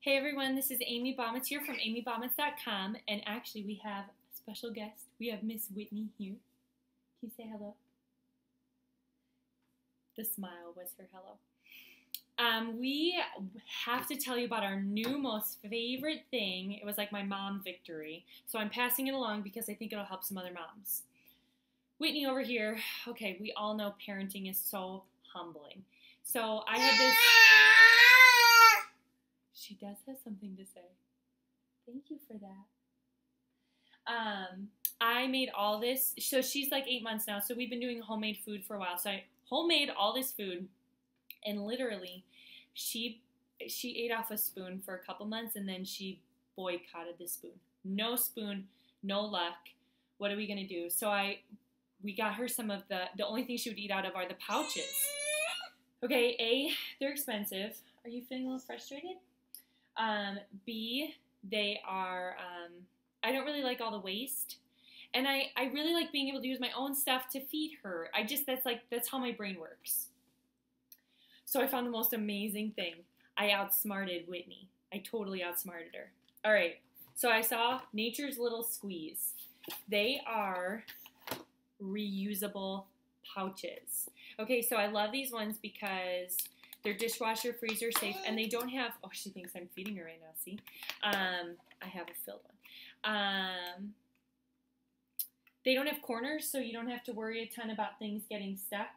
Hey everyone, this is Amy Baumitz here from amybaumitz.com, and actually we have a special guest. We have Miss Whitney here. Can you say hello? The smile was her hello. We have to tell you about our new most favorite thing. It was like my mom victory, so I'm passing it along because I think it'll help some other moms. Whitney over here, okay, we all know parenting is so humbling. So I had this... She does have something to say. Thank you for that. I made all this. So she's like 8 months now. So we've been doing homemade food for a while. So I homemade all this food, and literally, she ate off a spoon for a couple months, and then she boycotted the spoon. No spoon, no luck. What are we gonna do? So we got her some of the only thing she would eat out of are the pouches. Okay, A, they're expensive. Are you feeling a little frustrated? B, they are, I don't really like all the waste, and I really like being able to use my own stuff to feed her. That's how my brain works. So I found the most amazing thing. I outsmarted Whitney. I totally outsmarted her. All right, so I saw Nature's Little Squeeze. They are reusable pouches. Okay, so I love these ones because they're dishwasher, freezer safe, and they don't have, oh, she thinks I'm feeding her right now, see? I have a filled one. They don't have corners, so you don't have to worry a ton about things getting stuck.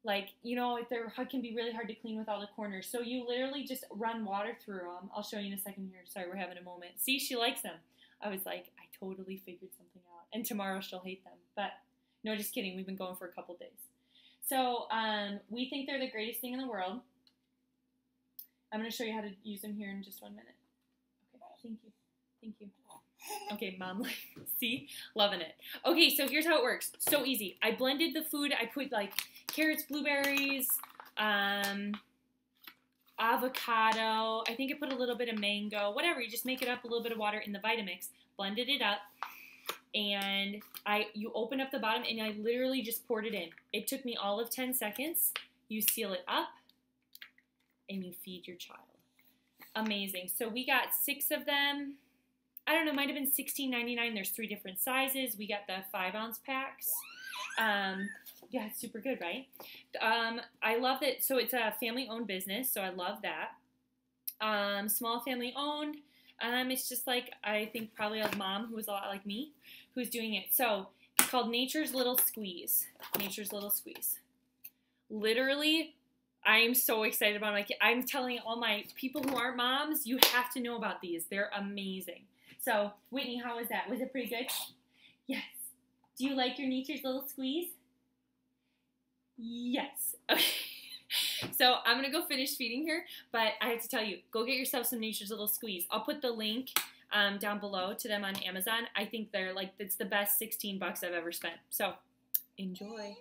It can be really hard to clean with all the corners. So you literally just run water through them. I'll show you in a second here. Sorry, we're having a moment. See, she likes them. I was like, I totally figured something out. And tomorrow she'll hate them. But no, just kidding. We've been going for a couple days. So we think they're the greatest thing in the world. I'm going to show you how to use them here in just 1 minute. Okay, thank you. Thank you. Okay, Mom, see? Loving it. Okay, so here's how it works. So easy. I blended the food. I put like carrots, blueberries, avocado. I think I put a little bit of mango, whatever. You just make it up, a little bit of water in the Vitamix. Blended it up. And you open up the bottom, and I literally just poured it in. It took me all of 10 seconds. You seal it up, and you feed your child. Amazing. So we got 6 of them. I don't know, might have been $16.99. There's 3 different sizes. We got the 5-ounce packs. Yeah, it's super good, right? I love it. So it's a family-owned business, so I love that. Small family-owned. It's just like, I think probably a mom who was a lot like me who's doing it. So it's called Nature's Little Squeeze. Nature's Little Squeeze. Literally, I'm so excited about my kid. I'm telling all my people who aren't moms, you have to know about these. They're amazing. So, Whitney, how was that? Was it pretty good? Yes. Do you like your Nature's Little Squeeze? Yes. Okay. So I'm going to go finish feeding her, but I have to tell you, go get yourself some Nature's Little Squeeze. I'll put the link down below to them on Amazon. I think it's the best $16 I've ever spent. So enjoy.